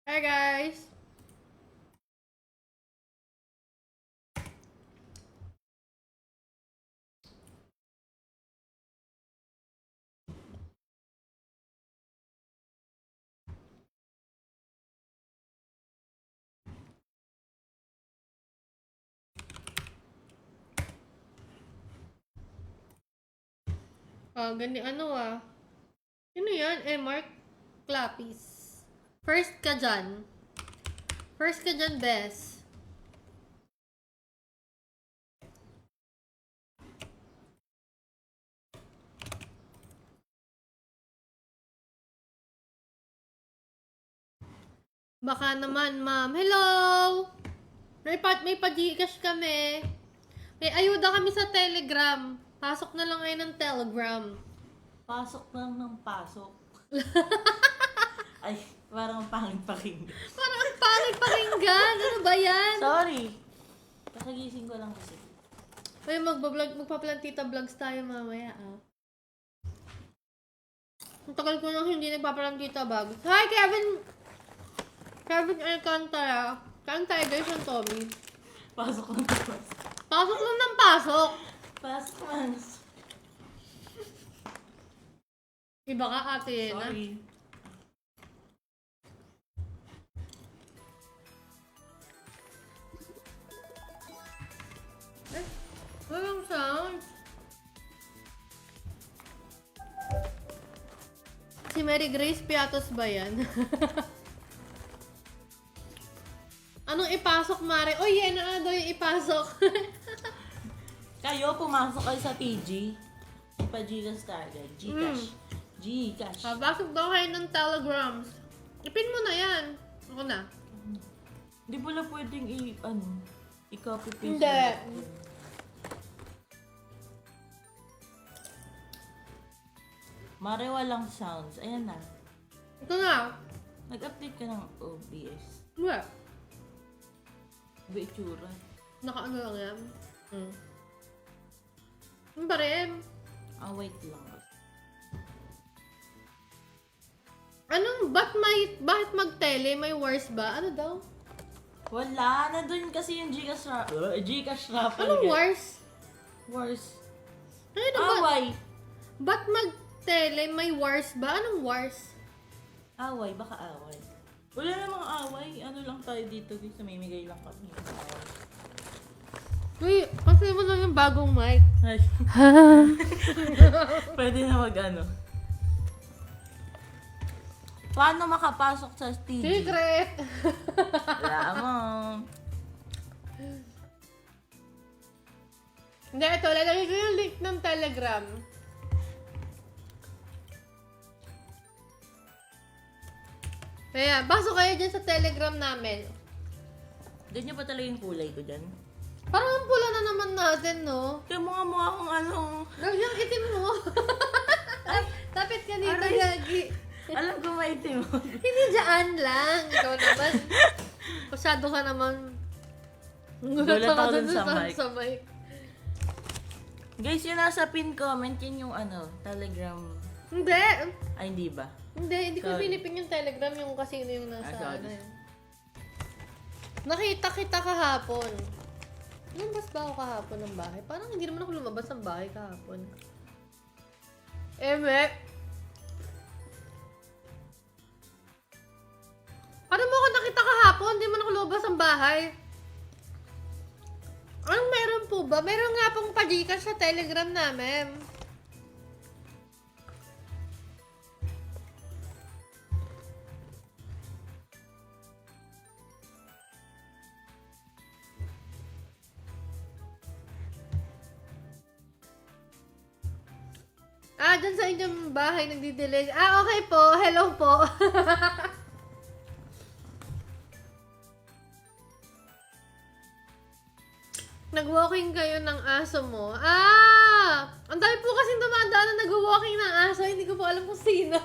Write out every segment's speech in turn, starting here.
Hi guys! Sino yan? Mark Clapis. First ka dyan. First ka dyan, Bes. Baka naman, ma'am. Hello! May pa-Gcash kami. May ayuda kami sa Telegram. Pasok na lang ngayon ng Telegram. Pasok lang ng pasok. Ay, parang pangit pakinggan. Parang ang pangit pakinggan. Ano ba yan? Sorry. Kakagising ko lang kasi. Uy, magpaplantita vlogs tayo mamaya, ah. Ang tagal ko nang hindi nagpaplantita vlogs. Hi, Kevin! Kevin Alcantara. Kain tayo guys ng Tommy. Pasok lang ng pasok. Pasok lang ng pasok. Pasok lang. Iba ka, Ate Yena. Sorry. Walang sound. Si Mary Grace Piatos ba yan? Anong ipasok, Mare? Oy, yan na daw yung ipasok. Kayo, pumasok kayo sa TG. May pa-Gcash tayo. Gcash. Gcash. Pasok daw kayo ng Telegrams. Ipin mo na yan. Ako na. Hindi pala pwedeng i-copy paste. Hindi. Mare, walang sounds. Ayan na. Ito na. Nag-update ka ng OBS. Wala. Iba itsura. Naka-ano lang yan. Ano ba rin? Wait lang. Bakit mag-tele? May worse ba? Ano daw? Wala. Nandun kasi yung Gcash raffle. Anong worse? Worse. Ano ba? Away. Ba't mag-tele? May worse ba? Anong worse? Away. Baka away. Wala namang away. Ano lang tayo dito. Guys, mamimigay lang kami. Uy, kasi mo lang yung bagong mic. Ay. Pwede na mag-ano. Paano makapasok sa TG? Secret! Wala mo. Hindi, ito. Lalagay ko yung link ng Telegram. Kaya, pasok kayo dyan sa Telegram namin. Ganyan pa talaga yung kulay ko dyan. Parang ang pula na naman natin, no? Kaya mukha akong ano. Yung itim mo. Ay, tapit ka dito, Aray. Gagi. Alam ko maitim mo. Hindi dyan lang. Ikaw naman. Masyado ka naman. Gulat ako dun sa mic. Sa mic. Guys, yung nasa pin comment, yun yung Telegram. Hindi. Ay, hindi ba? Hindi ko Sorry. pinipin yung Telegram yung kasino yung nasa sorry. ano yun. Nakita kita kahapon. Lumabas ba ako kahapon ng bahay? Parang hindi naman ako lumabas ng bahay kahapon. Eme! Paano mo ako nakita kahapon? Hindi man ako lumabas ng bahay. Anong meron po ba? Meron nga pong pa-Gcash sa Telegram namin. Dyan sa inyong bahay nagdi-delay. Okay po. Hello po. Nag-walking kayo ng aso mo. Ang dami po kasing dumadaan na nag-walking ng aso. Hindi ko po alam kung sino.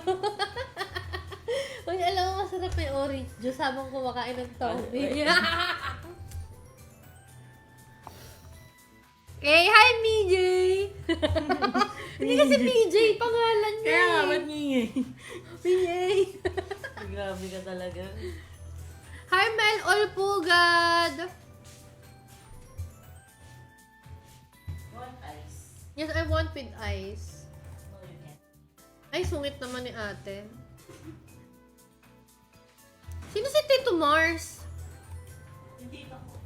Uy, alam mo, masarap may orange juice habang kumakain ng Tommy. Okay, hi, PJ! Hindi kasi PJ, pangalan niya. Kaya nga, ba't ngingay? PJ! Grabe ka talaga. Carmel Olpugad. Want ice? Yes, I want with ice. No, you can't. Ay, sungit naman ni ate. Sino si Tito Mars? Hindi pa ko.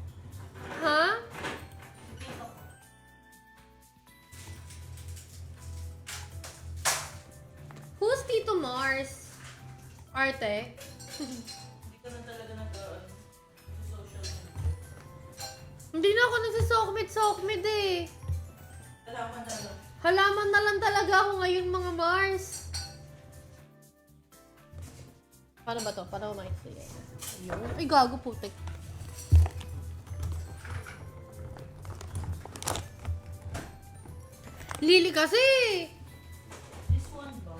Ha? Hindi pa ko. Who's Tito Mars? Arte? Hindi ka na talaga nag-social media. Hindi na ako nagsasokmit eh. Alaman na lang. Halaman na lang talaga ako ngayon mga Mars. Paano ba to? Paano ba maiksi? Ayun. Ay, gago putik. Lily kasi! This one ba?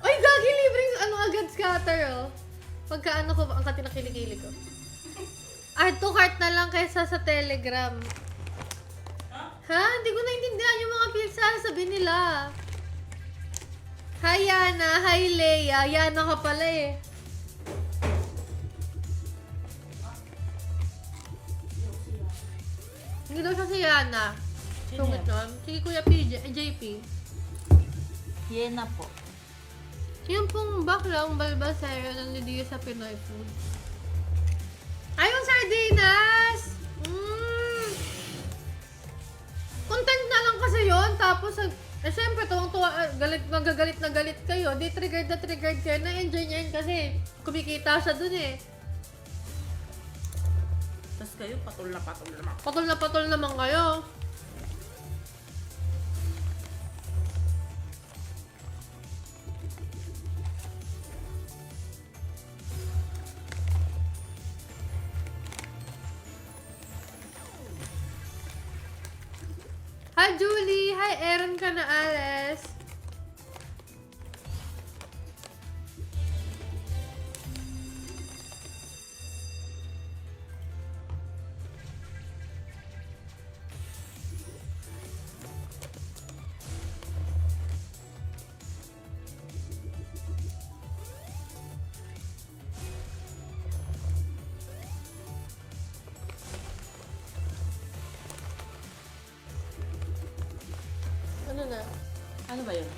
Ay, gagi libreng ano agad scatter oh. Pagka ano ko, ang katinakilikili ko. Add to cart na lang kaysa sa Telegram. Ha? Hindi ko naintindihan yung mga pinagsasabi nila. Hi Yana, hi Leia. Yana ka pala eh. Hindi daw siya si Yana. Sino Tungit yan? nun. Sige Kuya PJ, JP. Yena po. Yung pong baklang balbasero ng Lidia sa Pinoy food. Ay, yung sardinas! Content na lang kasi yon. Tapos, syempre, tuwang-tuwa, magagalit na galit kayo. Di triggered na triggered kayo. Na-enjoy niya yun kasi kumikita siya dun eh. Tapos kayo, patol na naman. Patol naman kayo. Hi Julie! Hi Aaron Canales! Ano na? Ano ba yun?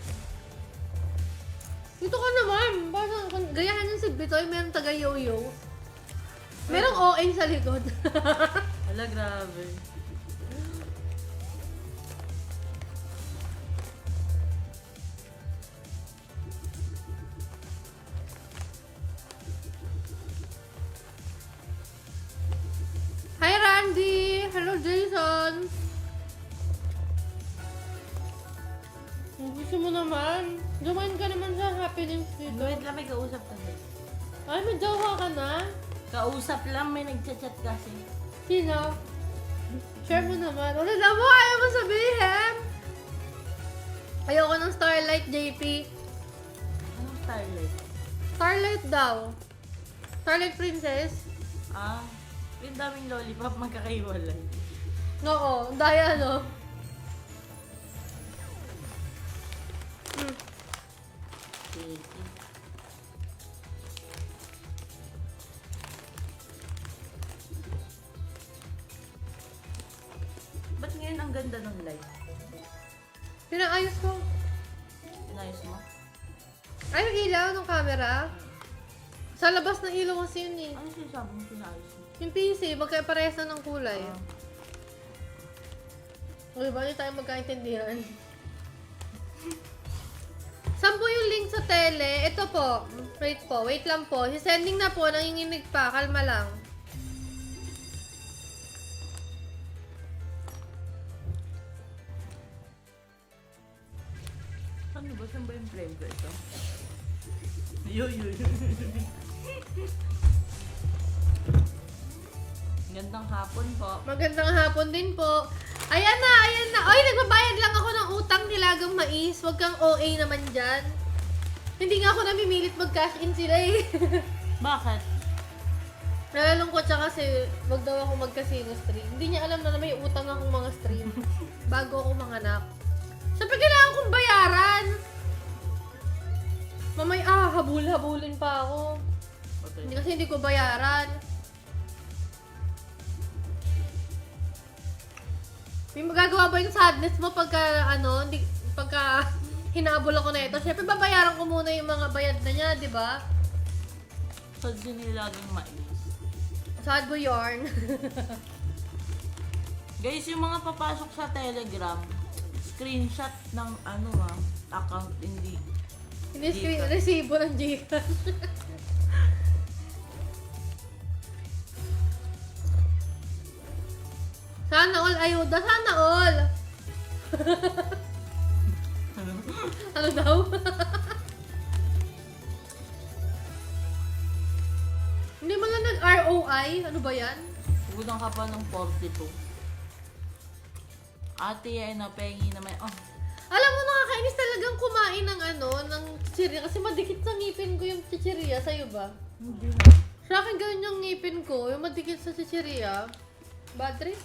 Dito ka naman! Parang gayahan yung si Bitoy, merong taga-yo-yo. Merong OA sa likod. Wala, grabe. Hi Randy! Hello Jason! Kung gusto mo naman, join ka naman sa happenings dito. Wait lang, may kausap kasi. Ay, may jowa ka na? Kausap lang, may nagchat-chat kasi. Sino? Share mo naman. Ano na mo? Ayaw mo sabihin! Ayoko ng Starlight, JP. Anong starlight? Starlight daw. Starlight Princess? Ah, yung daming lollipop magkakaiwalay. Oo, daya no? Sige. Ba't ngayon ang ganda ng light? Pinaayos ko. Inayos mo? Ay, yung ilaw ng camera. Sa labas ng ilaw kasi yun eh. Ano sinasabi mo pinayos mo? Yung PC, magkaparehas na ng kulay. Ah, Uy, ba tayo magkaintindihan? Saan po yung link sa tele? Ito po. Wait lang po. Si-sending na po, nanginginig pa. Kalma lang. ano ba? Saan ba yung frame ko ito? Yo. Gandang hapon po. Magandang hapon din po. Ayan na. Ay, nagbabayad lang ako ng utang nilagang mais. Huwag kang OA naman dyan. Hindi nga ako namimilit mag-cash in sila eh. Bakit? Nalalungkot siya kasi wag daw ako mag-casino stream. Hindi niya alam na may utang akong mga stream bago ako manganak. Siyempre kailangan kong bayaran. habulin pa ako. Okay. Hindi kasi hindi ko bayaran. May magagawa ba yung sadness mo pagka, pagka hinabol ako na ito? Siyempre, babayaran ko muna yung mga bayad na niya, di ba? Sad din nila laging mais. Sad mo yarn. Guys, yung mga papasok sa Telegram, screenshot ng account, hindi. Hindi resibo ng Gcash. Sana all, ayuda, sana all. Ano daw? Hindi mo lang nag-ROI? Ano ba yan? Budang ka pa ng 42. Ate ay napengi naman. Oh, Alam mo, nakakainis talagang kumain ng ng chichirya kasi madikit sa ngipin ko yung chichirya. Sa'yo ba? hindi na. Sa akin ganun yung ngipin ko, yung madikit sa chichirya. Bad trip?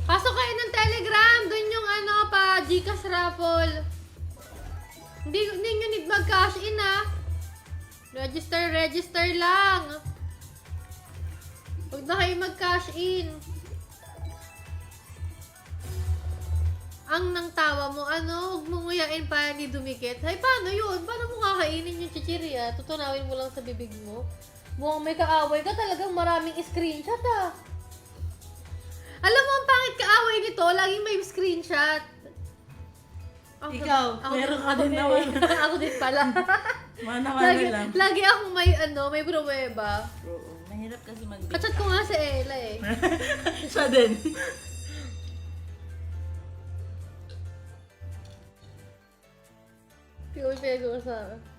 Pasok kayo ng Telegram, dun yung Gcash raffle. Hindi nyo need mag-cash in Register lang. Huwag na kayo mag-cash in. Ang nang tawa mo, huwag mong nguyain pa ni dumikit. Ay, paano yun? Paano mo kakainin yung chichirya? Tutunawin mo lang sa bibig mo. Mukhang may kaaway ka, talagang maraming screenshot Alam mo, ang pangit kaaway nito, laging may screenshot. Ikaw, meron ka din naman. Ako din pala. Mana-mana lang. Lagi akong may pruweba. Oo, mahirap kasi mag-bake. Kachat ko nga si Ella Siya din. Hindi ko pinag-uusapan.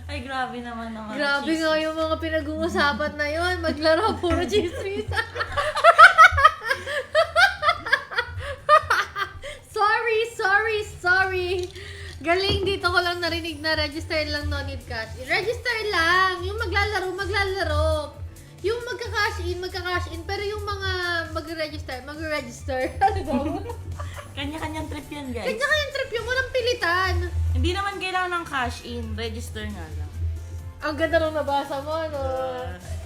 Ay, grabe naman naman. Grabe nga yung mga pinag-uusapan na yun. Maglaro, puro chismis. Sorry. Galing, dito ko lang narinig na register lang, no need cash in. Register lang. Yung maglalaro. Yung magka-cash in. Pero yung mga mag-register. Ano daw? Kanya-kanyang trip yan, guys. Kanya-kanyang trip yung walang pilitan. Hindi naman kailangan ng cash in. Register nga lang. Ang ganda nung nabasa mo, ano?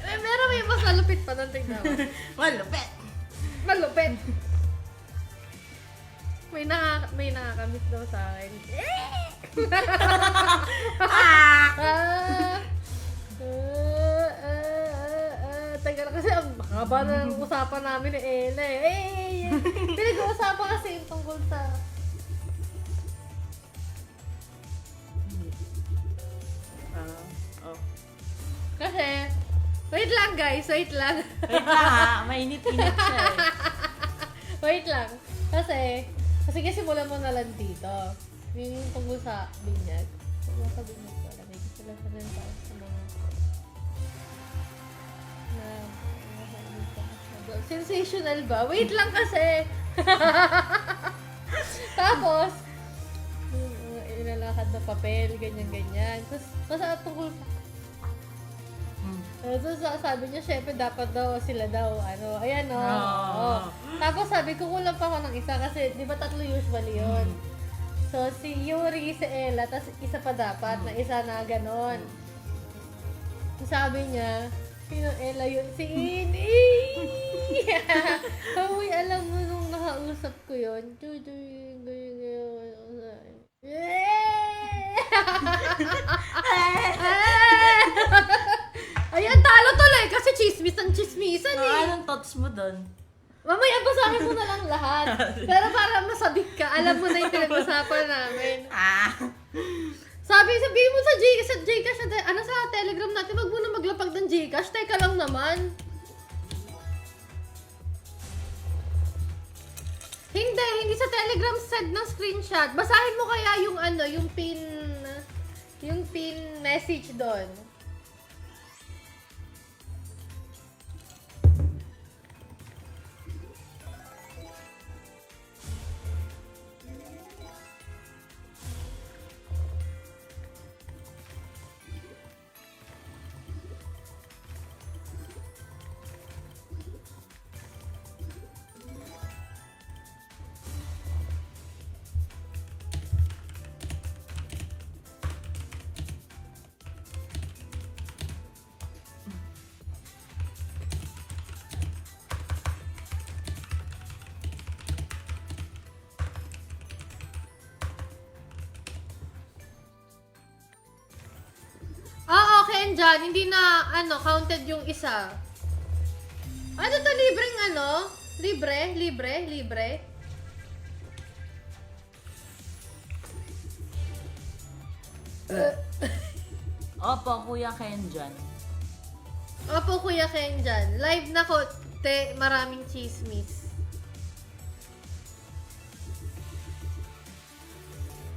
Meron may mas malupit pa nang tignan mo. Malupit. May nakakamiss daw sa akin. Teka na kasi ang haba na ng usapan namin ni Ella Pinag-uusapan kasi yung tungkol sa... Kasi, wait lang guys, wait lang. Wait lang mainit-init siya Wait lang. Kasi simulan mo na lang dito. Yung tungkol sa binyag. Tungkol sa binyag pala. May gusto lang sa rin tayo sa mga... Sensational ba? Wait lang kasi! Tapos, ilalakad na papel, ganyan-ganyan. Tapos tungkol sa... So, sabi niya, syempre, dapat daw, sila daw, ayan Tapos sabi ko, kulang pa ako ng isa kasi, di ba 3 usually yun? So, si Yuri, si Ella, tapos isa pa dapat, na isa na ganon. So, sabi niya, sino Ella yun? Si Ini! Uy, alam mo, nung nakausap ko yun, Ayan, talo tuloy kasi chismis ang chismisan eh. Anong thoughts mo doon? Mamaya basahin mo na lang lahat. Pero para masabik ka, alam mo na yung pinag-usapan namin. Sabihin mo sa Gcash, sa Telegram natin, wag mo na maglapag ng Gcash. Teka lang naman. Hindi sa Telegram send ng screenshot. Basahin mo kaya yung pin message doon. Okay dyan, hindi na, counted yung isa. Ano to, libreng Libre? Opo, Kuya Ken dyan. Opo, Kuya Ken dyan. Live na ko, maraming chismis.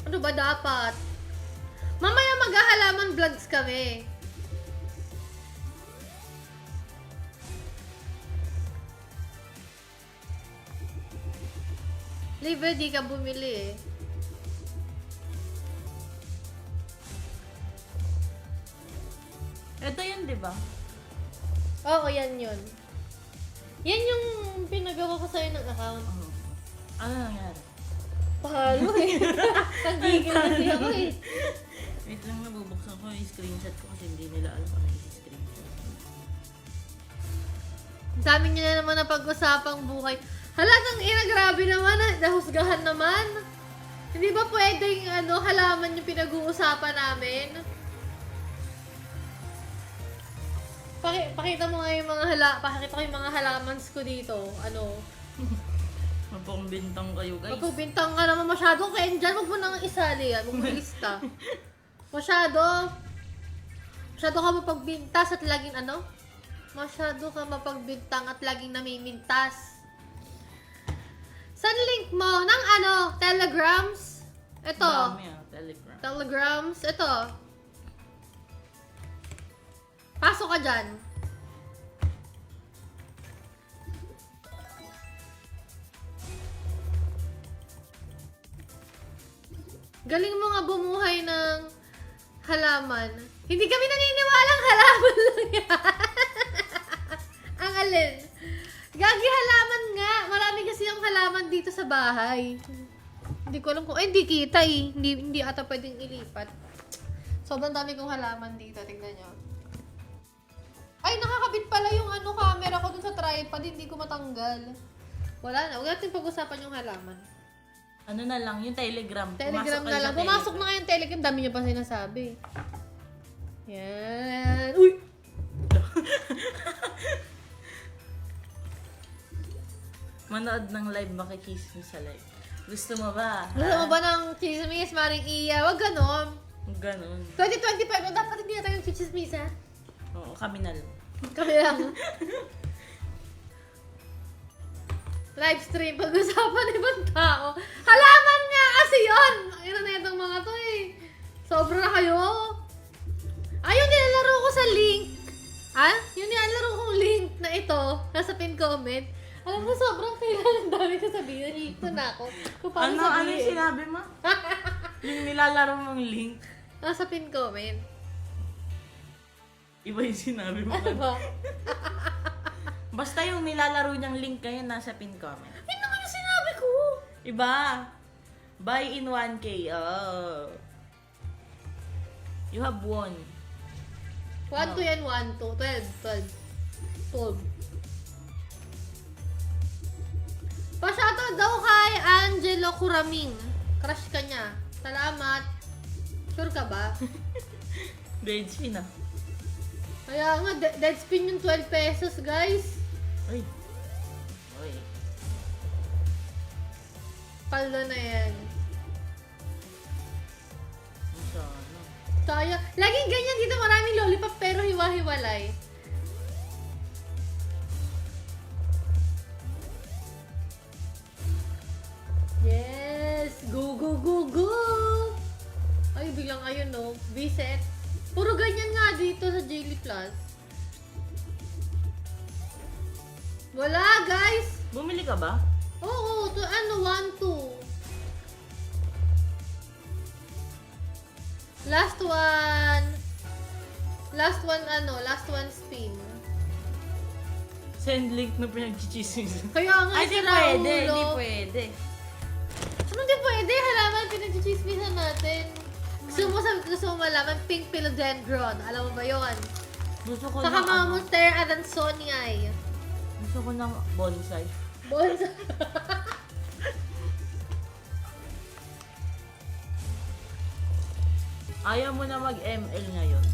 Ano ba dapat? Mamaya maghahalaman vlogs kami. Libre, di ka bumili eh. Ito yun, di ba? Oo, yan yun. Yan yung pinagawa ko sa'yo ng account. Ano nangyari? Pahalo eh. Nagigil kasi ako eh. Wait lang, nabubuksan ko yung screenshot ko kasi hindi nila alam ano yung screenshot. Ang dami niyo na naman na pag-usapang buhay. Halatang grabe naman, nahusgahan naman. Hindi ba pwedeng halaman yung pinag-uusapan namin? Pakita mo nga yung pakita ko yung mga halamans ko dito. Mapangbintang kayo, guys. Mapagbintang ka naman masyado, Ken dyan. Huwag mo nang isali yan. Huwag mo lista. Masyado ka mapagbintas at laging Masyado ka mapagbintang at laging namimintas. Saan link mo? Ng Telegrams? Ito. Dami Telegram. Telegrams. Ito. Pasok ka dyan. Galing mo nga bumuhay ng halaman. Hindi kami naniniwalang halaman lang yan. Ang alin? Gagi halaman nga. Marami kasi yung halaman dito sa bahay. Hindi ko alam kung... hindi kita eh. Hindi ata pwedeng ilipat. Sobrang dami kong halaman dito. Tingnan nyo. Ay, nakakabit pala yung camera ko dun sa tripod. Hindi ko matanggal. Wala na. Huwag natin pag-usapan yung halaman. Ano na lang, yung Telegram. Telegram Pumasok na kayo lang. sa Pumasok na nga yung Telegram. Dami niyo pa sinasabi. Yan. Uy! Manood ng live, makikismis sa live. Gusto mo ba? Gusto mo ba ng chismis, Maring Iya? Wag ganon. Ganon. 2025, dapat hindi na tayo chismis, ha? Oo, kami na lang. Kami lang. Live stream, pag-usapan ng ibang tao. Halaman nga kasi yun! Ayun na itong mga to eh. Sobra na kayo. Ayun, nilalaro ko sa link. Yung nilalaro kong link na ito, nasa pin comment. Alam mo, sobrang kailangan dami ko sabihin. Nalito na ako. Kung paano Ano sabihin. yung sinabi mo? Yung nilalaro mong link. Nasa pin comment. Iba yung sinabi mo. Ano ba? Basta yung nilalaro niyang link ngayon nasa pin comment. Yun naman yung sinabi ko. Iba. Buy in 1K. Oh. You have won. 1 to yan, 1 to. 12. Pa-shoutout daw kay Angelo Curaming. Crush ka niya. Salamat. Sure ka ba? Dead spin ah. Kaya nga, dead spin yung 12 pesos, guys. Ay. Ay. Paldo na yan. Sana. Kaya, laging ganyan dito, maraming lollipop pero hiwa-hiwalay. Yes! Go, go, go, go! Ay, biglang ayun, no? Viset. Puro ganyan nga dito sa Jilly Plus. Wala, guys! Bumili ka ba? Oo, to ano, 1, 2. Last one. Last one spin. Send link na pinag-chismis. Kaya nga, Ay, di sira pwede, ulo. di pwede. Ano di pwede? Halaman, pinag-chismisan natin. Gusto mo malaman, pink philodendron. Alam mo ba yun? Gusto ko Saka ng mga ano, monstera adansonii. gusto ko ng bonsai. Bonsa. Ayaw mo na mag-ML ngayon.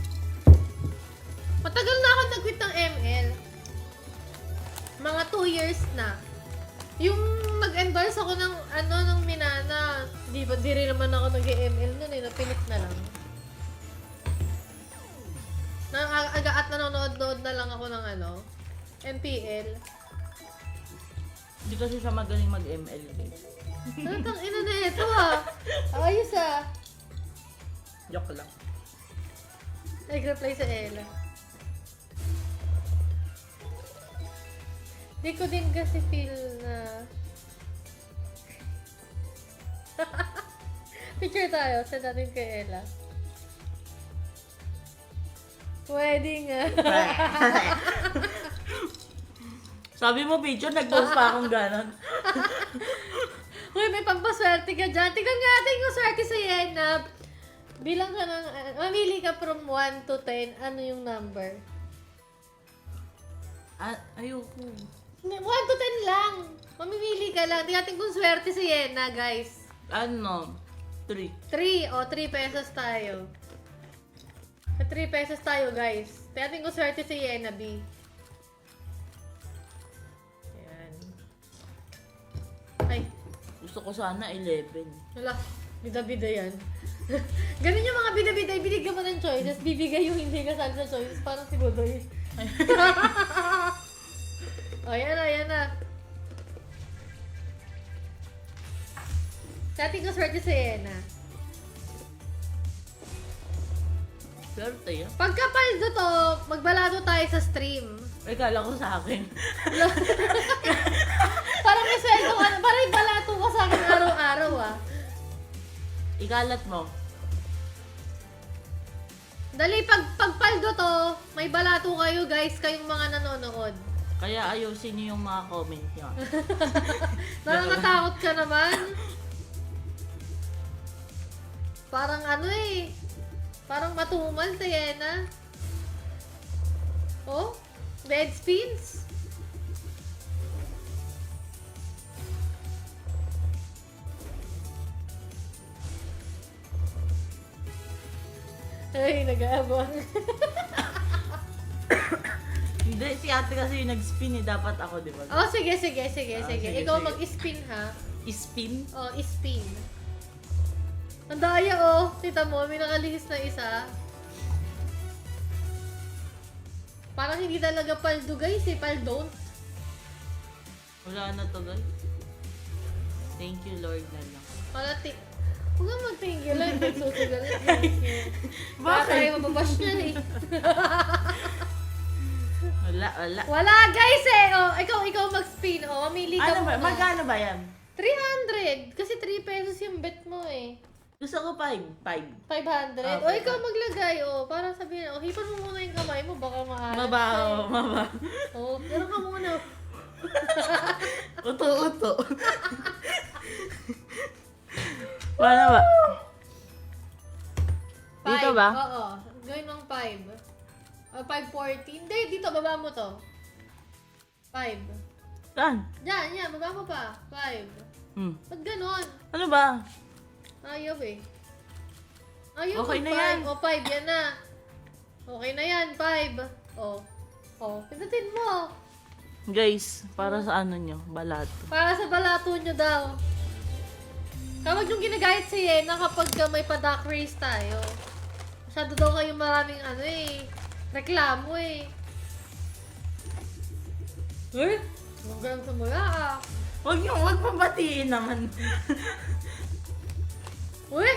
Matagal na ako nag-quit ng ML. Mga 2 years na. Yung nag-endorse ako ng ng Minana, di rin naman ako nag-ML nun eh, napilit na lang. At nanonood-nood na lang ako ng MPL. Hindi kasi siya magaling mag-ML guys. Tang ina na ito ah. Ayos ah. Joke lang. Nag-reply sa Ella. Di ko din kasi feel na... Picture tayo. Send natin kay Ella. Wedding ah. Sabi mo, picture, nag-post pa akong ganon. Uy, may pampaswerte ka dyan. Tignan nga natin yung swerte sa Yenab. Bilang ka ng... mamili ka from 1 to 10. Ano yung number? Ayoko. 1 to 10 lang. Mamimili ka lang. Tingnan natin kung swerte si Yena, guys. Ano? 3. 3. O, 3 pesos tayo. 3 pesos tayo, guys. Tingnan natin kung swerte si Yena, B. Ayan. Ay. Gusto ko sana 11. Wala. Bida-bida yan. Ganun yung mga bida-bida. Ibinigyan mo ng choices. Bibigay yung hindi kasali sa choices. Parang si Budoy. O, yan na, yan na. Dating ko swerte si Yena. Swerte yan. Pagkapaldo to, magbalado tayo sa stream. Ay, kala ko sa akin. Parang may sweldo ka, parang ibalato ka sa akin araw-araw ah. Ikalat mo. Dali, pagpaldo to, may balato kayo guys, kayong mga nanonood. Kaya ayusin niyo yung mga comment niyo. Nakakatakot ka naman. Parang parang matumal sa Yena. Oh, dead spins. Ay, nag-aabang. Hindi, si ate kasi yung nag-spin eh. Dapat ako, di ba? Oh, sige. Sige. sige, Ikaw sige. mag-spin ha. Spin? Oh, spin. Ang daya oh. Tita mo, may nakalihis na isa. Parang hindi talaga paldo guys eh. Paldon. Wala na to, guys. Thank you, Lord na lang. Huwag kang mag-thank you lang. Nagsusugal. Thank you. Baka Bakit? tayo mababash na eh. Wala. Wala guys eh. Oh, ikaw mag-spin. Oh, mamili ka Ano ba? muna. Magkano ba yan? 300. Kasi 3 pesos yung bet mo eh. Gusto ko 5. 500. Ah, O, ikaw maglagay. O, para sabihin, o, hipan mo muna yung kamay mo. Baka maalat. Mabaho, mabaho. O, pero ka muna. Uto. Paano ba? Dito ba? Oo. Gawin mong 5. O, 540. Hindi, dito. Baba mo to. 5. Saan? Yan. Baba mo pa. 5. Ba't ganon? Ano ba? Ayaw eh. Ayun, Okay na 5. yan. O, 5. Yan na. Okay na yan, 5. O. O, pindutin mo. Guys, para sa ano nyo, balato. Para sa balato nyo daw. Kapag yung ginagayat si Yena kapag may pa-duck race tayo. Masyado daw kayo maraming reklamo eh. Hanggang sa mula ah. Huwag pabatiin naman. Uy!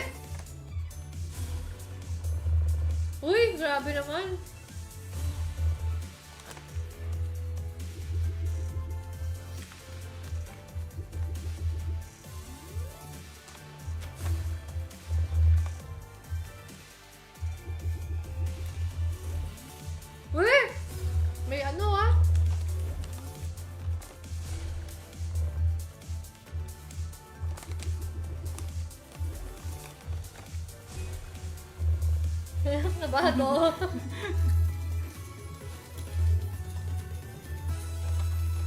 Uy, grabe naman. Uy! May ano ah. Nabado.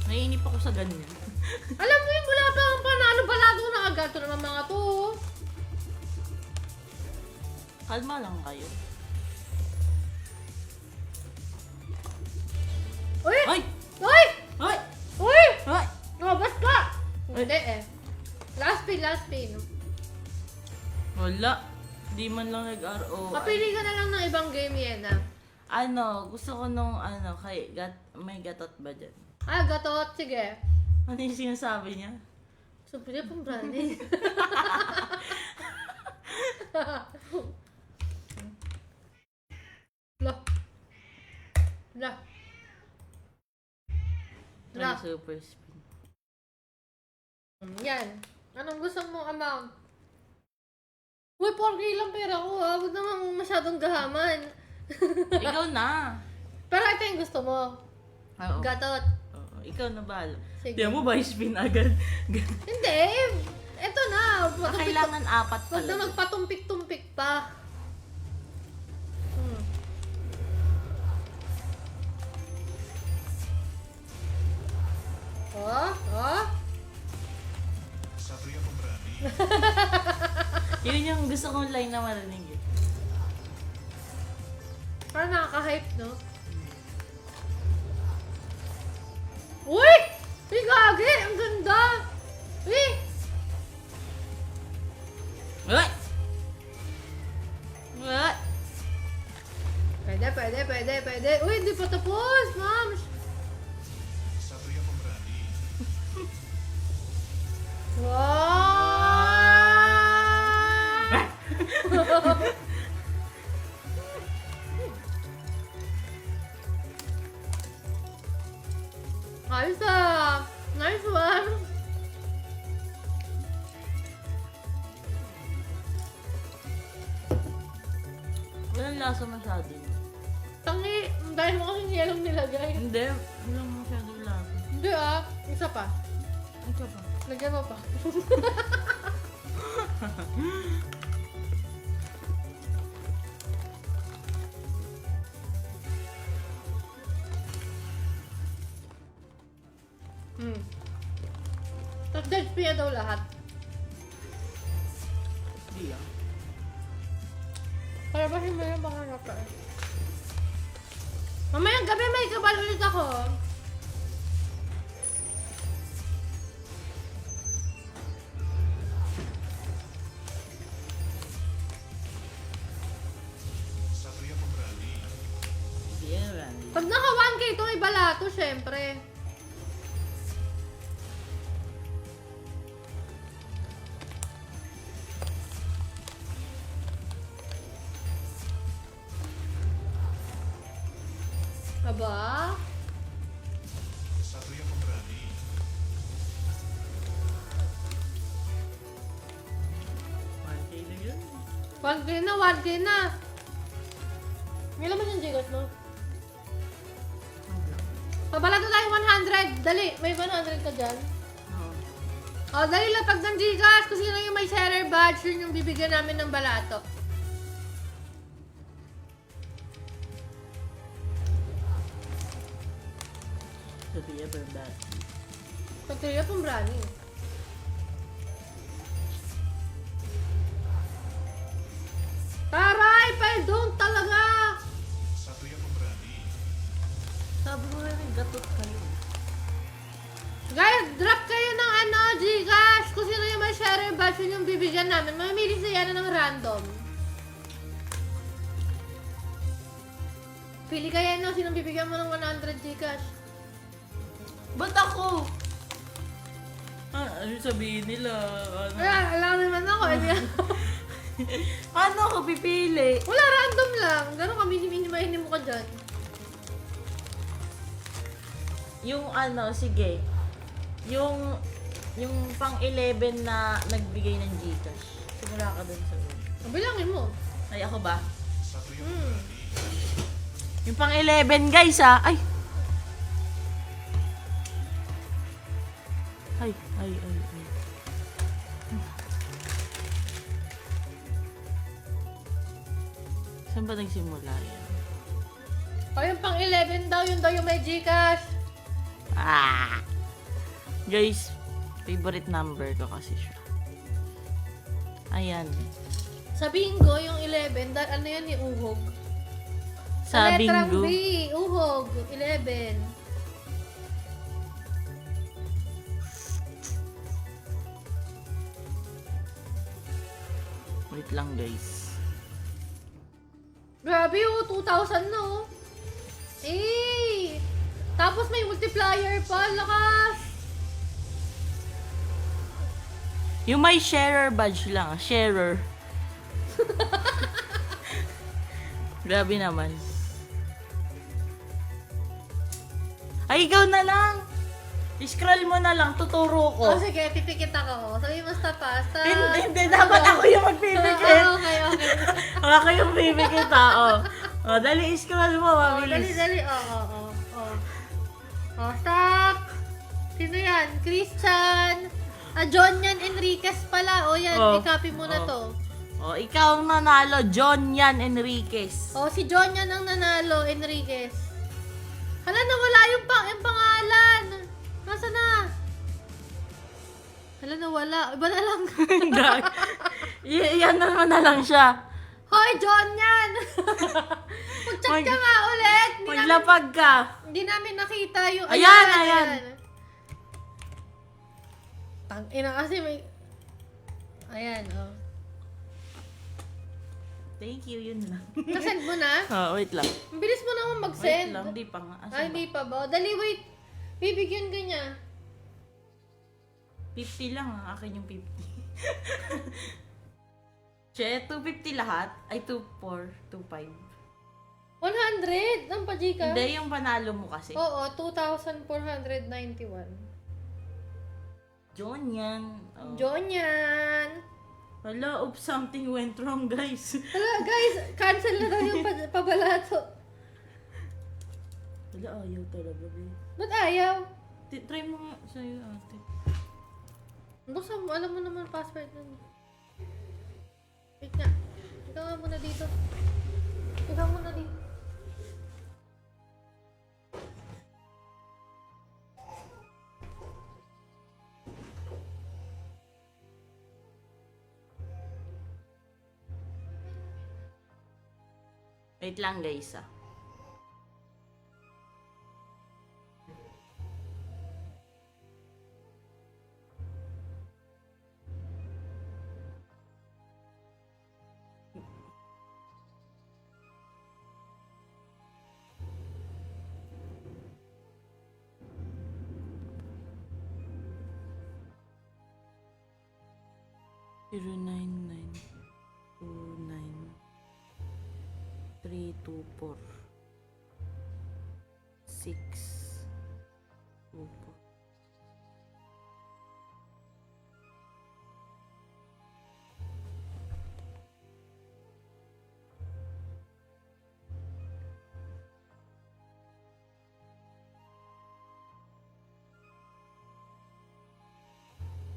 Naiinip ako sa ganyan. Alam mo yung wala pa ang panalo balato na agad. Ito naman mga to. Kalma lang kayo. Uy! Ay! Uy! Ay! Uy! Ay! Nabas ka! Hindi eh. Last pin. Wala. Di man lang nag-RO. Kapili ka na lang ng ibang game yan ah. Ano, gusto ko nung may gatot ba dyan? Ah, gatot. Sige. Ano yung sinasabi niya? Sabi niya pang branding. La. Ay, super spin. Yan. Anong gusto mong amount? Uy, 4K lang pera ko ha. Huwag naman masyadong gahaman. Ikaw na. Pero ito yung gusto mo. Oo. Gatot. Oo, ikaw na bahala. Sige. Di mo ba spin agad? Hindi. Ito na. Kailangan 4 Huwag pala. na magpatumpik-tumpik pa. Oh. Satria Pemberani. Yun yung gusto kong line na marinig eh. Parang nakaka-hype, no? Uy! Uy, gagi! Ang ganda! Uy! What? What? Pwede. Uy, hindi pa tapos, ma'am! Satria Pemberani. Wow! Ayos ah! Nice one! Walang lasa masyado. Tangi, dahil mo kasing yelong nilagay. Hindi. Walang masyado lasa. Hindi ah, isa pa. Ito pa. Lagyan mo pa. Tapos judge piya daw lahat. Hindi ah. Para ba hindi yung pangarap ka eh. Mamayang gabi may kabal ulit ako. Satria Pemberani. Yeah, Randy. Pag naka 1K ito, may balato syempre. Aba? Satria Pemberani. Okay na yun. 1K na, 1K na. May laman yung jigot mo. Pabalato tayo 100. Dali, may 100 ka dyan. Oo. O, dali lang pag ng Gcash. Kung sino yung may seller badge, yun yung bibigyan namin ng balato. Sophia Bernat. Pagkaya pong brani. Tara! Sabi ko may gatot kayo. Guys, drop kayo ng Gcash. Kung sino yung may share batch, yun yung bibigyan namin. Mamimili sa yan ng random. Pili kayo sinong bibigyan mo ng 100 Gcash. Ba't ako? Ano sabihin nila? Ano? Alam naman ako. Paano ako pipili? Wala, random lang. Gano'n kami, mini mo ka dyan. Yung sige. Yung pang 11 na nagbigay ng Gcash. Simula ka dun sa room. Bilangin mo. Ay, ako ba? Sabriya Hmm. Pamrani. Yung pang 11 guys Ay! Ay. Saan ba nagsimula yan? O yung pang 11 daw, yun daw yung may Gcash. Guys, favorite number ko kasi siya. Ayan. Sa bingo, yung 11, ano yan ni Uhog? Sa letrang bingo. B, Uhog, 11. Wait lang guys. Grabe, 2,000 na, oh. Eh! Tapos may multiplier pa, lakas! Yung may sharer badge lang. Sharer. Grabe naman. Ay, ikaw na lang. I-scroll mo na lang. Tuturo ko. Oh, sige, pipikit ako. Sabi mo basta. Hindi. Dapat ako yung magpipikit. Okay. Ako yung pipikit, dali, i-scroll mo. Mabilis. Dali. Stop! Sino yan? Christian! John yan Enriquez pala. Yan. I-copy mo na to. Ikaw ang nanalo. John Yan Enriquez. Si John yan ang nanalo, Enriquez. Hala, nawala yung pangalan. Nasaan na? Hala, nawala. Iba na lang. Yan naman na lang siya. Hoy, John yan! Mag-chat ka nga ulit. Maglapag ka. Hindi namin nakita yung... Ayan. Tangina kasi may... Ayan, Thank you, yun lang. Nasend mo na? Wait lang. Ang bilis mo naman Wait mag-send. lang, di pa nga. Ay, hindi pa ba? Dali, wait. Bibigyan ka niya. 50 lang akin yung 50. Che, 250 lahat? Ay, 24, 25. 100? Ang pa-Gcash? Hindi, yung panalo mo kasi. Oo, 2,491. John yan. John yan. Hala, oops, something went wrong, guys. Hala, guys, cancel na daw yung pabalato. Hala, ayaw talaga, babe. Ba't ayaw? Try mo nga sa'yo, ate. Buksan mo, alam mo naman password nun. Wait nga. Ikaw nga muna dito. Ikaw muna dito. Wait lang, guys, 09929 324 624.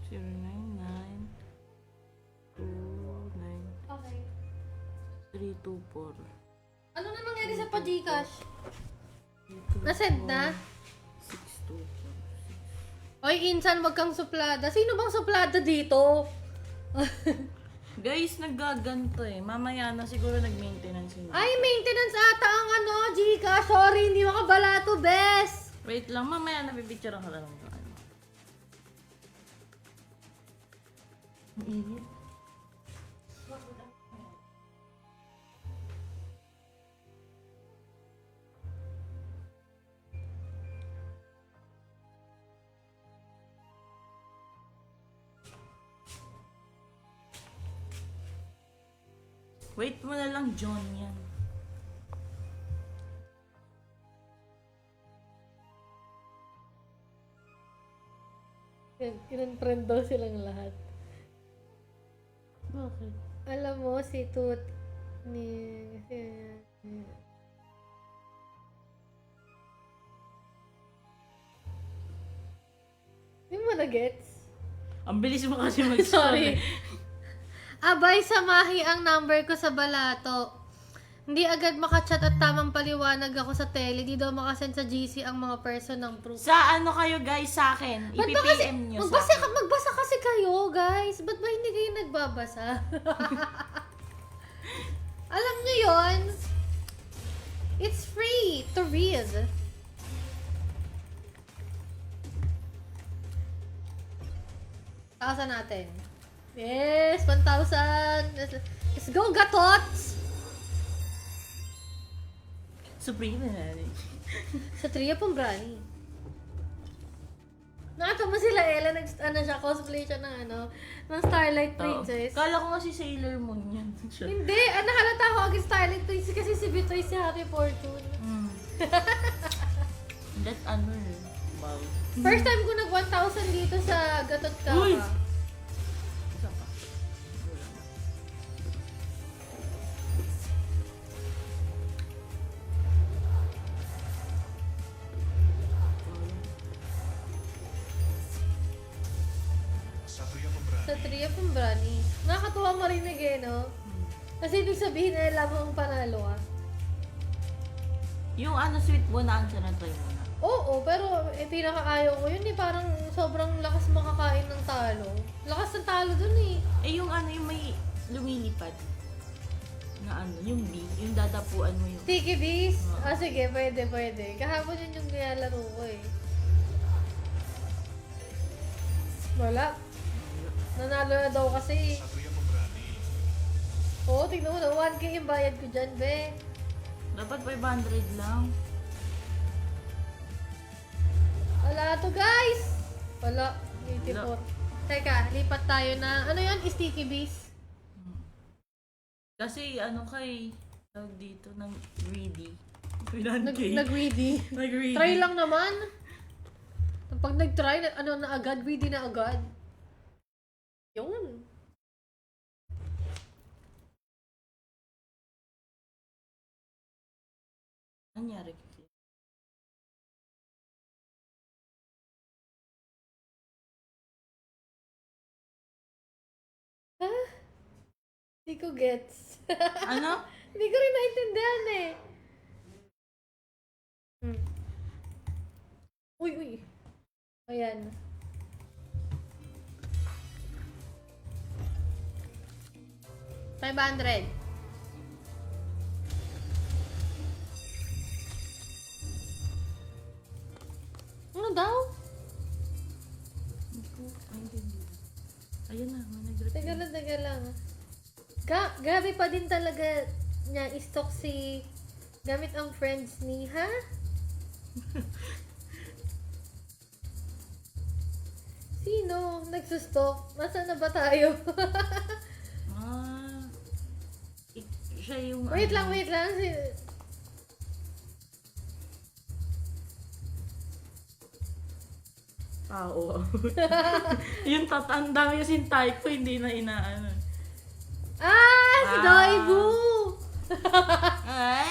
Zero nine nine two nine Okay. 324. Ano na nangyari sa pa-Gcash? Nasend na? 624. Oy, Insan, wag kang suplada. Sino bang suplada dito? Guys, naggaganto eh. Mamaya na siguro nag-maintenance yun. Ay, maintenance ata ang ano, Gcash. Sorry, hindi makabalato, bes. Wait lang, mamaya na pipicturean ka lang. Ano. Ang init. Wait mo na lang, John, yan. In-friend daw silang lahat. Bakit? Alam mo, si Tut ni... Hindi mo na-gets? Ang bilis mo kasi Sorry. mag-sorry. Abay, samahi ang number ko sa balato. Hindi agad makachat at tamang paliwanag ako sa tele. Di daw makasend sa GC ang mga person ng proof. Sa ano kayo guys sa akin? Ba't ba kasi, I-PPM nyo sa magbasa, akin. magbasa kasi kayo, guys. Ba't ba hindi kayo nagbabasa? Alam nyo yon? It's free to read. Tausan natin. Yes, 1,000. Let's go, gatots! Supreme na natin. Sa Tria Pombrani. Nakatama sila Ella, cosplay siya ng ng Starlight Princess. Kala ko nga si Sailor Moon yan. Hindi, nahalata ako agad Starlight Princess kasi si Bitoy si Happy Fortune. That ano eh. Wow. First time ko nag 1,000 dito sa Gatot Uy! Kaka. Isa pa. Sa Tuya Pombrani. Sa Tria Pombrani. Nakakatuwa marinig eh, no? Kasi ibig sabihin na alam mo ang panalo ka. Yung ano sweet bonanza na try mo na. Oo, pero pinakaayaw ko yun eh. Parang sobrang lakas makakain ng talo. Lakas ng talo dun eh. Eh yung ano yung may lumilipad. Na ano, yung bee, yung dadapuan mo yung... Tiki Bees? Oo. Ah, sige, pwede. Kahapon yun yung nilalaro ko eh. Wala. Nanalo na daw kasi. Sa Tuya Pombrani. Oo, tignan mo na. 1K yung bayad ko dyan, be. Dapat 500 lang. Wala to, guys! Wala. 84. Wala. Teka, lipat tayo na... Ano yun? Sticky Bees? Kasi ano kay... Tawag dito ng greedy. 300K. Nag-greedy. Nag-greedy. Try lang naman. Pag nag-try, na agad? Greedy na agad. Yun. Nangyari kasi. Hindi ko gets. Ano? Hindi ko rin naintindihan eh. Uy. Ayan. $500. Ano daw? Hindi ko maintindihan. Ayun na, may nag-reply. Teka lang. Grabe pa din talaga niya i-stock si gamit ang friends ni, ha? Sino nagsustok? Nasaan na ba tayo? Ah. Siya yung... wait ano, lang. Tao. yung ang dami kasing type ko, hindi na inaano. Si Doibu! Eh?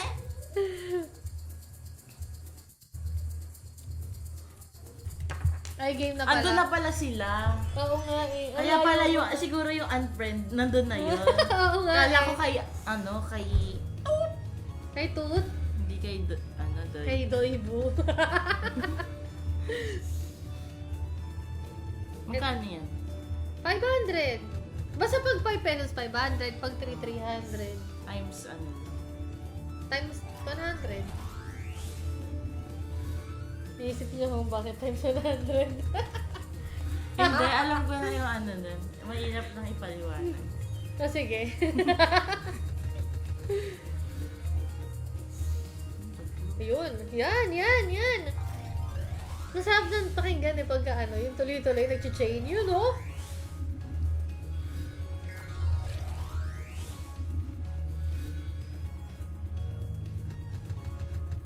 Ay, game na pala. Andun na pala sila. Oo nga eh. Kaya pala yung, siguro yung unfriend, nandun na yun. Oo nga Kala eh. ko kay, ano, kay, Kay Tut? hindi kay, ano, doy. Kay Doibu. Magkano yan? 500. Basta pag 5 pesos, 500. Pag 3, 300. Times ano. Times 100. Naisip niyo kung bakit times 100. Hindi, alam ko na yung ano dun. Mahirap nang ipaliwanag. O sige. Yun. Yan. Masarap nang pakinggan pagka yung tuloy-tuloy nag-chain yun, oh.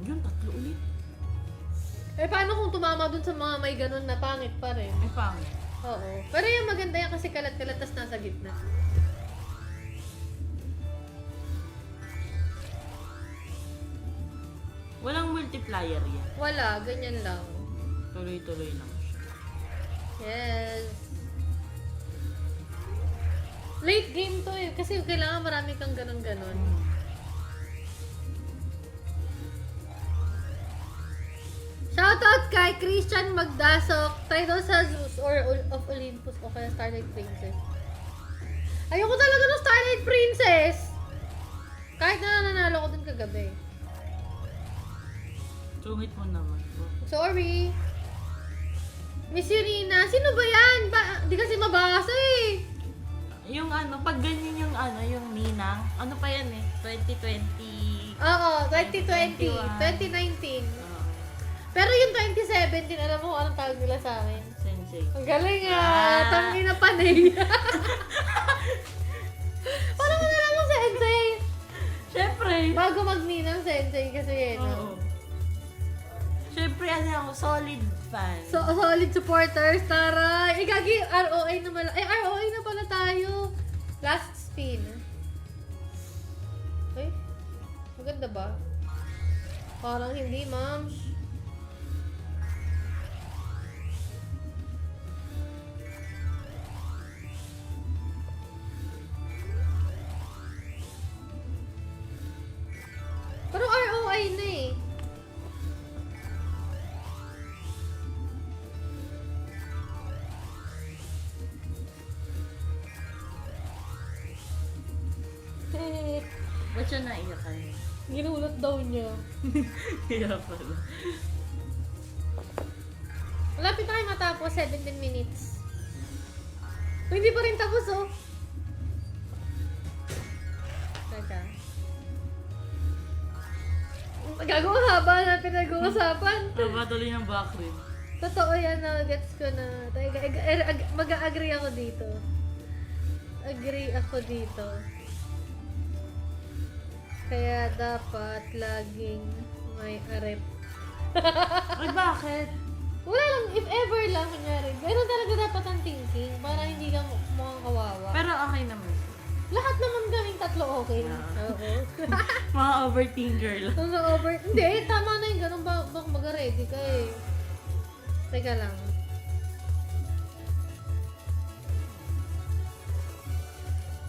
Yun, 3 ulit. Paano kung tumama dun sa mga may ganun na pangit pa rin? Ay, pangit. Oo. Pero yung maganda yan kasi kalat-kalat tas nasa gitna. Walang multiplier yan. Wala, ganyan lang. Tuloy-tuloy lang siya. Yes. Late game to kasi kailangan marami kang ganun-ganun. Shoutout kay Christian Magdasok, title sa Zeus or of Olympus o kaya Starlight Princess. Ayoko talaga ng Starlight Princess! Kahit na nanalo ko dun kagabi. Sungit mo naman. Sorry. Miss Yurina, sino ba yan? Di kasi mabasa eh. Yung ano, pag ganyan yung ano, yung ninang, ano pa yan eh, 2020. Oo, 2020, 2019. Pero yung 2017, alam mo kung anong tawag nila sa akin? Sensei. Ang galing ah! Tangi na panay. Paano mo nalaman sensei? Siyempre. Bago magninang sensei kasi Oo. no? Siyempre, ano ako, solid fan. So, solid supporters, taray! Gagi, ROA na pala. Ay, ROA na pala tayo. Last spin. Ay, maganda ba? Parang hindi, ma'am. Pero ROI na eh. Ba't siya naiyakan? Ginulat daw niya. Kaya pala. Malapit na kayo matapos, 17 minutes. Oh, hindi pa rin tapos oh. Teka. Gagawa haba na pinag-uusapan. Tama tuloy ng background. Totoo yan na, gets ko na. Mag-a-agree ako dito. Agree ako dito. Kaya dapat laging may arep. Ay, bakit? Wala lang, if ever lang, kunyari. Ganun talaga dapat ang thinking para hindi ka mukhang kawawa. Pero okay naman. Lahat naman kaming tatlo okay. Yeah. Oo. Mga overthinker lang. Hindi, tama na yung ganun. Baka mag-ready ka eh. Teka lang.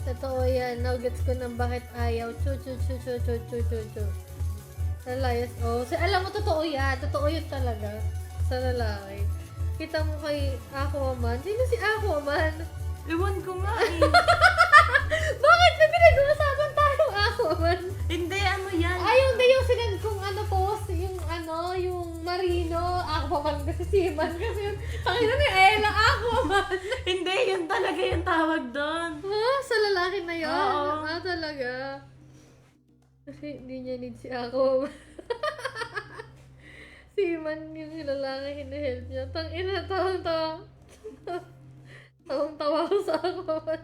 Totoo yan. Now gets ko ng bakit ayaw. Chu. Lalayas. Oh, alam mo, totoo yan. Totoo yun talaga. Sa lalaki. Kita mo kay Aquaman. Sino si Aquaman? Ewan ko nga eh. Bakit may pinag-uusapan tayong Aquaman? Hindi, ano yan? Hindi yung sinend kong post, yung Marino, Aquaman kasi Seaman kasi yun. Tangina ni Ella, Aquaman. Hindi, yun talaga yung tawag doon. Ha? Sa lalaki na yun? Oo. Talaga? Kasi hindi niya need si Aquaman. Seaman yung lalaki hinahelp niya. Tangina, tawang-tawa. Tawang-tawa ko sa Aquaman.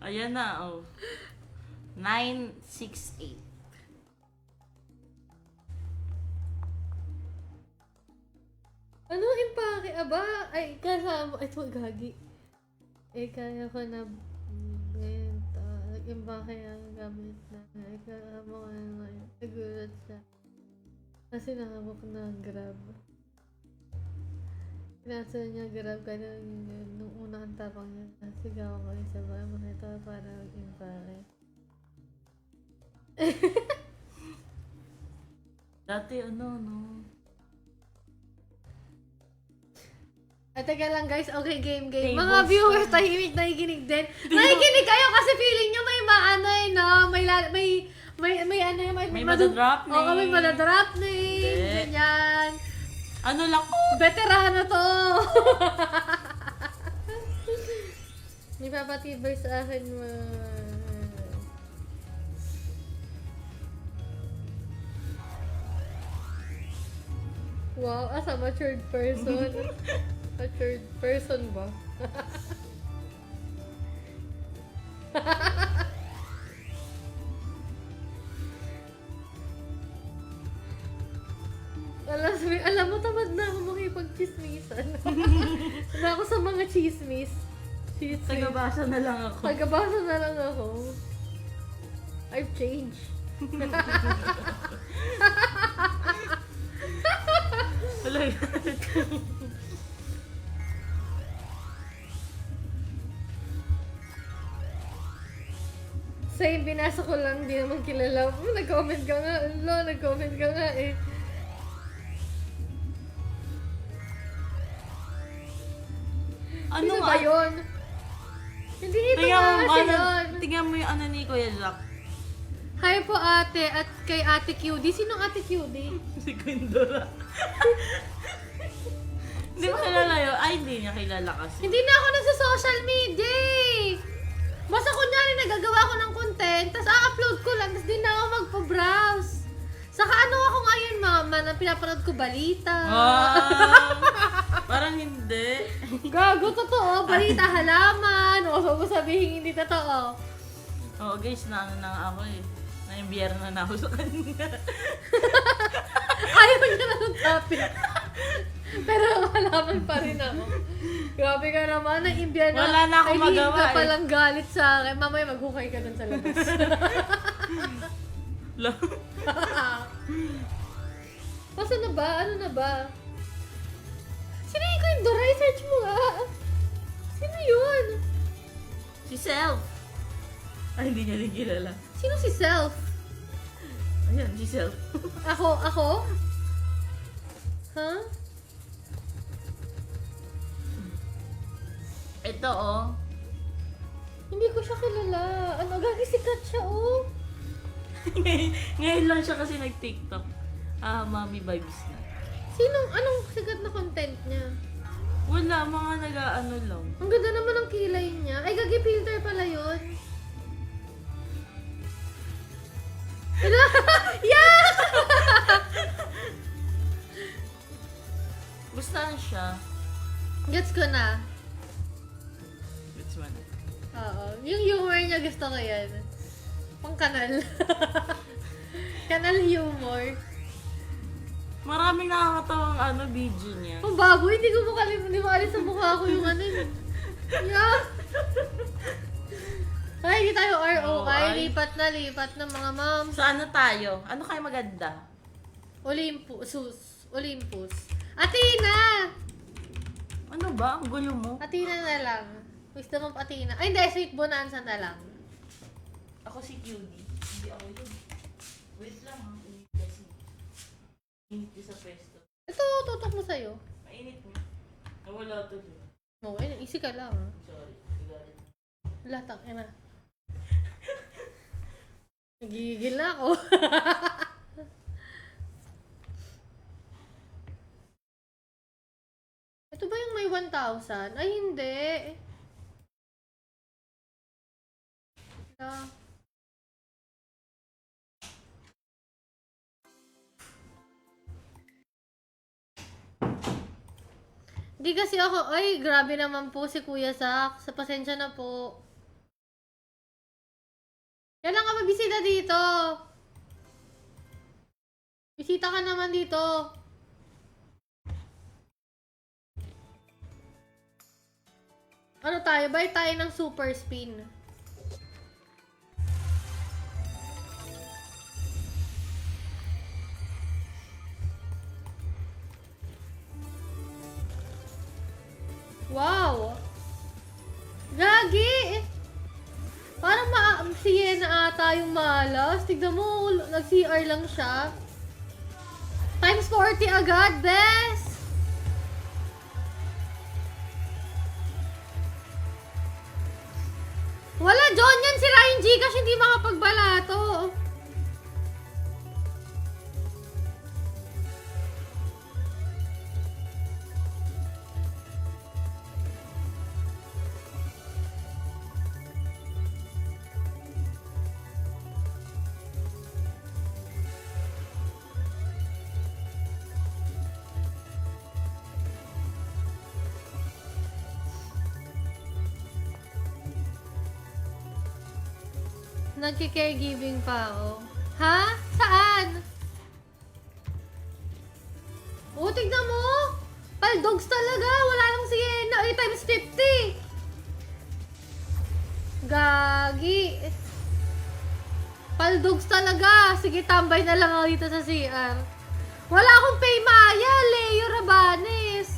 Ayan na, oh. 968. Ano impake? Aba, ay, kasama. Ito, gagi. Kaya ko na ngayon, impake ang gamit na. Kasama ko na ngayon. Nagulat siya. Kasi nakabok na ang Grab. Pinasa niya Grab kaya nung una ang tapang niya. Sigaw ko yung sabay. Makita para mag-impake. Dati, ano, no? Teka lang guys, okay, game. Tables. Mga viewers, tahimik, nakikinig din. Nakikinig kayo kasi feeling nyo may maano eh, no? May ano yun, May madadrop na Oo, may eh. madadrop na Hindi. eh. Ganyan. Ano lang po? Veterano to. May papatibay sa akin mo. Wow, as a matured person. Matured person ba? Alam mo, tamad na ako makipag-chismisan. Na ako sa mga chismis. Tagabasa na lang ako. Pagkabasa na lang ako. I've changed. Wala Same, binasa ko lang, di naman kilala. Nag-comment ka nga. Nag-comment ka nga eh. Ano Sino ba yun? Hindi ito nga kasi yun. Tingnan mo yung ano ni Kuya Jack. Hi po ate at kay ate QD. Sinong ate QD? Si Quindora. Hindi mo kilala yun? Ay, hindi niya kilala kasi. Hindi na ako nasa social media eh. Basta kunyari nagagawa ko ng content, tapos upload ko lang, tapos di na ako magpa-browse. Saka ano ako ngayon, mama, na pinapanood ko balita. Wow! Parang hindi. Gago, totoo. Balita, halaman. O, so sabihin hindi totoo. Oo guys, na ako eh. Na-imbiyerno na ako sa kanya. Ayaw niya na ng topic. Pero halaman pa rin ako. Grabe ka naman, na-imbyan na. Wala na akong magawa ka eh. palang galit sa akin. Mamaya maghukay ka dun sa labas. Basta na ba? Ano na ba? Sino yung Quindora? I-search mo nga. Sino yun? Si Self. Ay, hindi niya rin kilala. Sino si Self? Ayan, si Self. Ako? Huh? Ito oh. Hindi ko siya kilala. Ano, gagisikat siya, oh. Ngayon lang siya kasi nag-TikTok. Mommy vibes na. Anong sikat na content niya? Wala, mga nag-ano lang. Ang ganda naman ng kilay niya. Ay, gagi filter pala yun. Ano? Yeah! Basta siya. Gets ko na. It's man. Oo. Yung humor niya gusto ko yan. Pang kanal. Kanal humor. Maraming nakakatawang video niya. Ang baboy, hindi ko makalis sa mukha ko yung ano. Yeah. Ay, hindi tayo ROI. Lipat na mga ma'am. So ano tayo? Ano kayo maganda? Olympus. Athena! Ano ba? Ang gulo mo. Athena na lang. Wisdom of Athena. Ay, hindi. Sweet Bonanza na lang. Ako si QD. Hindi ako yun. Wait lang ha. Init kasi. Init sa pesto. Ito, tutok mo sa'yo. Mainit mo. Nawala to. No, easy ka lang. Sorry. Nagalit. Latang, ina. Nagigigil na ako. Ito ba yung may 1,000? Ay, hindi. Ah. Di kasi ako, ay, grabe naman po si Kuya Zach. Sa pasensya na po. Kailan ka mabisita dito? Bisita ka naman dito. Ano tayo? Buy tayo ng super spin. Wow! Gagi! Parang si Yena ata yung malas. Tignan mo, nag-CR lang siya. Times 40 agad, bes! Gcash hindi makapagbalato. Nagki-caregiving pa ako. Ha? Saan? Oh, tignan mo! Paldogs talaga! Wala nang Sienna! Eh, times 50! Gagi! Paldogs talaga! Sige, tambay na lang ako dito sa CR. Wala akong pay Maya! Leo Rabanes!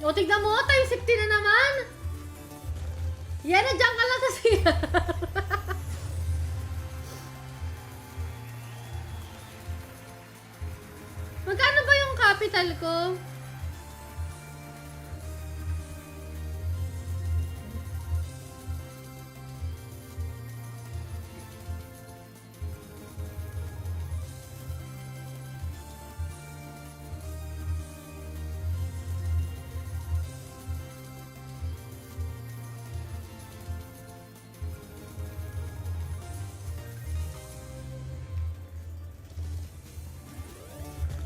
O, tignan mo! Times 50 na naman! Yan, nandiyan ka lang sa CR. Magkano ba yung capital ko?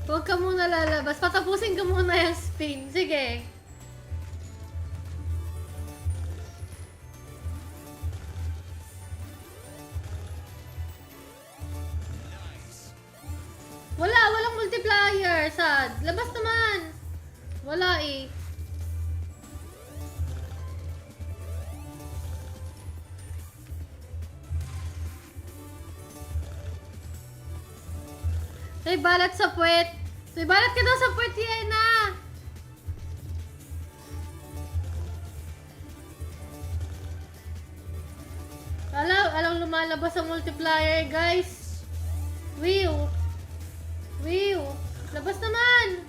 Huwag ka muna lalabas. Patapusin ka muna yung spin. Sige. Walang multiplier. Sad. Labas naman. Wala eh. May balat sa puwet. May balat ka daw sa puwet, Yena. Alam lumalabas sa multiplier, guys. Whew. Labas naman.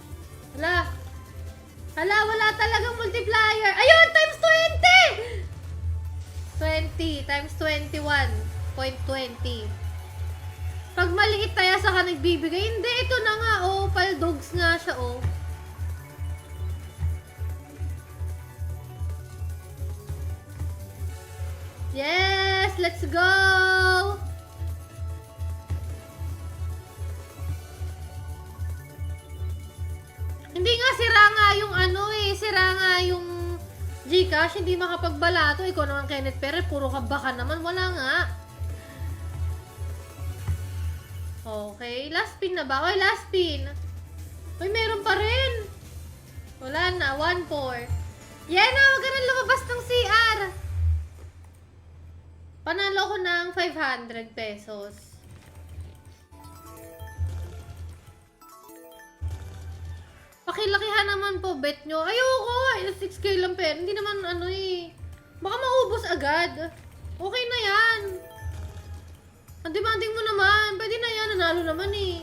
Wala talagang multiplier. Ayun, times 20! 20 times 21.20. Pag maliit tayo sa ka nagbibigay, hindi, ito na nga, oh, paldogs nga siya, oh. Yes! Let's go! Hindi nga, sira nga yung sira nga yung Gcash, hindi makapagbalato. Ikaw naman, Kenneth Perez, puro ka baka naman, wala nga. Okay, last spin na ba? Okay, last spin. Uy, meron pa rin. Wala na, 1-4. Yena, wag ka na lumabas ng CR. Panalo ko ng 500 pesos. Pakilakihan naman po, bet nyo. Ayoko, 6K lang pero hindi naman baka maubos agad. Okay na yan. Ang demanding mo naman. Pwede na yan. Nanalo naman eh.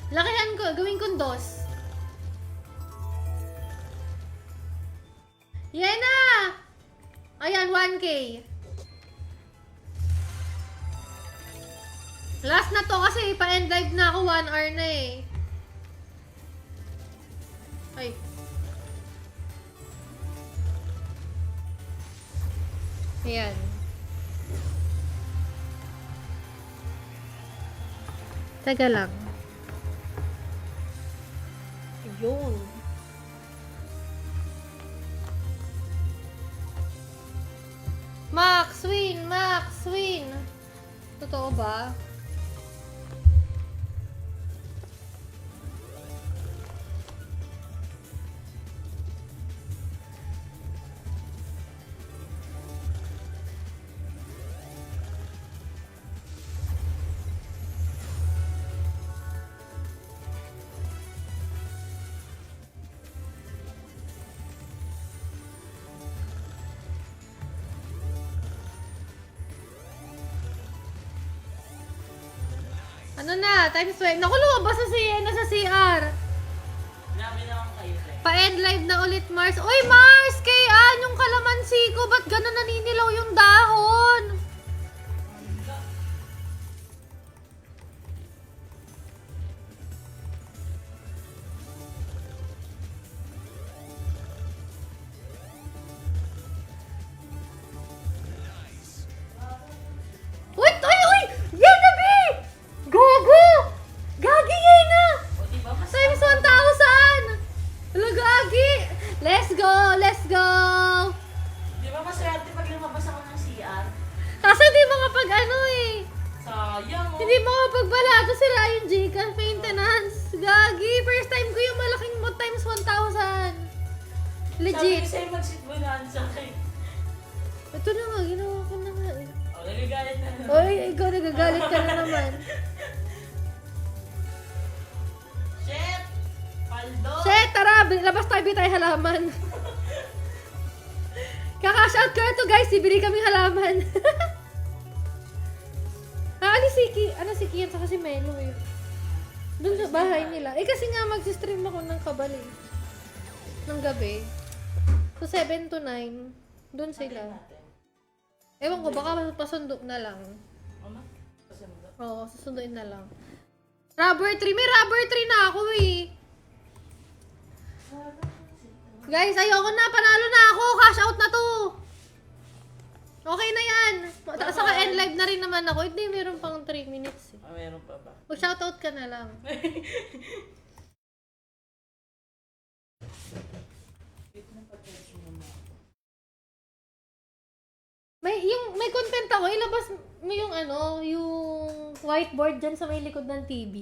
Lakihan ko. Gawin kong dos. Yena! Ayan, 1K. Last na to kasi pa-end live na ako. 1 hour na eh. Ay. Ayan. Taga lang. Yun. Max win! Totoo ba? Ano na? Times 20. Naku, lumabas na si Yena sa CR. Grabe naman kayo, Lex. Pa-end live na ulit, Mars. Uy, Mars! Kayan, yung kalamansi ko, ba't gano'n naninilaw yung dahon? Uy! Uy! Uy! Yan na, be! Gogo! Gagi yan na! O, diba? Mas Times 1,000! Wala, gagi! Let's go! Let's go! Di ba maswerte pag lumabas ako ng CR? Kasi hindi makapag ano eh. Sayang, oh. Hindi makapagbalado sila yung Gcash maintenance. Gagi! First time ko yung malaking mo times 1,000. Sabi Legit. ko sa'yo mag-sitbunan sa akin. Ito na nga, ginawa ko na nga eh. O, nagagalit na naman. Oy, ikaw nagagalit ka na naman. Shit! Paldo! Shit, tara! Labas tayo, tayo halaman. Kaka-shout ko na to guys, bibili kaming halaman. Si Kian saka si Melo eh. Doon sa bahay nila. Eh kasi nga mag-stream ako ng kabali. Ng gabi. So 7 to 9. Doon sila. Ewan ko, baka pasundo na lang. Ano? Pasundo? Oo, susunduin na lang. Rubber tree. May rubber tree na ako eh. Guys, ayoko na. Panalo na ako. Cash out na to. Okay na yan. Saka end live na rin naman ako. Hindi, meron pang 3 minutes eh. Ah, meron pa ba? Mag-shoutout ka na lang. May content ako. Ilabas mo yung ano, yung whiteboard dyan sa may likod ng TV.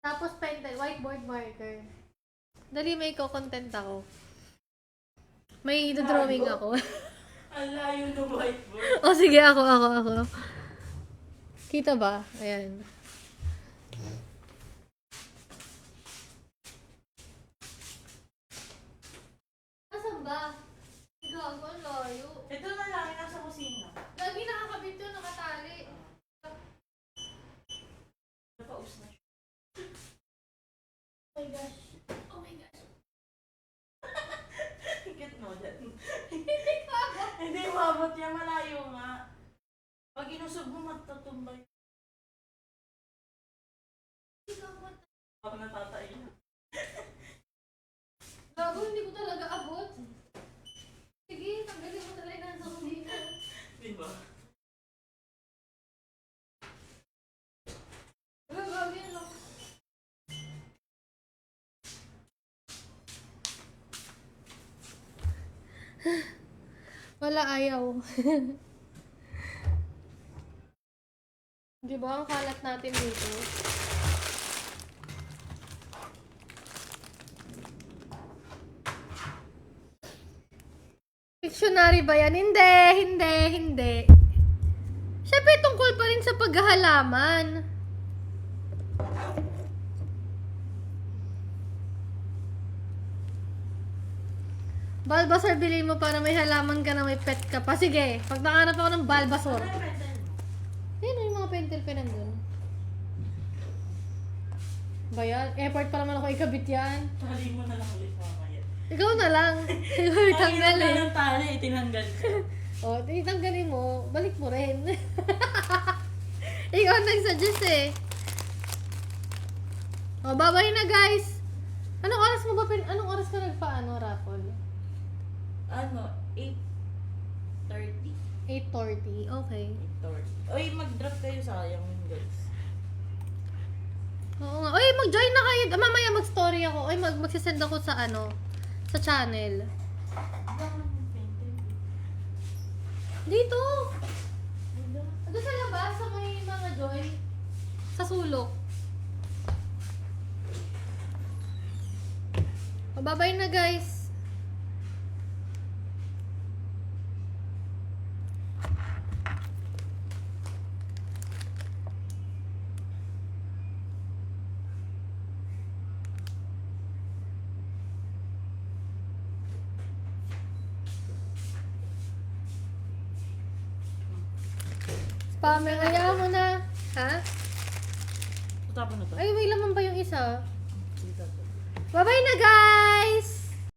Tapos pencil, whiteboard marker. Dali, may content ako. May drawing ako. Ang layo ng whiteboard. O sige, ako. Kita ba? Ayan. Asan ba? Gago, ang layo. Ito na lang, nasa kusina. Lagi nakakabit yun, nakatali. Napaus na siya. Oh my gosh. Oh my gosh. Higit mo dyan. Hindi ka ba? Hindi, mabot niya. Malayo nga. Pag inusog mo, matutumbay. Ako natatay na. Gago, hindi ko talaga abot. Sige, tanggalin mo talaga ng kusina. Diba? Gago, yun lang. Wala, ayaw. Di ba ang kalat natin dito? Dictionary ba yan? Hindi. Siyempre tungkol pa rin sa paghahalaman. Bulbasaur, bilhin mo para may halaman ka na may pet ka pa. Sige, pag nakahanap ako ng Bulbasaur. Ano yung rental mo? Ayun, yung mga pentel pen nandun. Ba yan? Effort pa naman ako ikabit yan. Tali mo na lang ulit mamaya. Ikaw na lang. Ikaw itanggal eh. Ang tali, tinanggal ko. O, itanggalin mo, balik mo rin. Ikaw nag-suggest eh. O, babay na guys. Anong oras mo ba, anong oras ka nagpaano, raffle? Ano? 8:30. 8:30, okay. 8:30. Oy, mag-drop kayo, sayang yun guys. Oo nga. Uy, mag-join na kayo. Mamaya mag-story ako. Uy, magsisend ako sa ano, sa channel. Dito! Doon sa labas, sa may mga join. Sa sulok. O, bye-bye na guys. Spammer, ayaw mo na. Ha? Tapon na to. Ay, may laman pa yung isa. Dito. Bye-bye na, guys!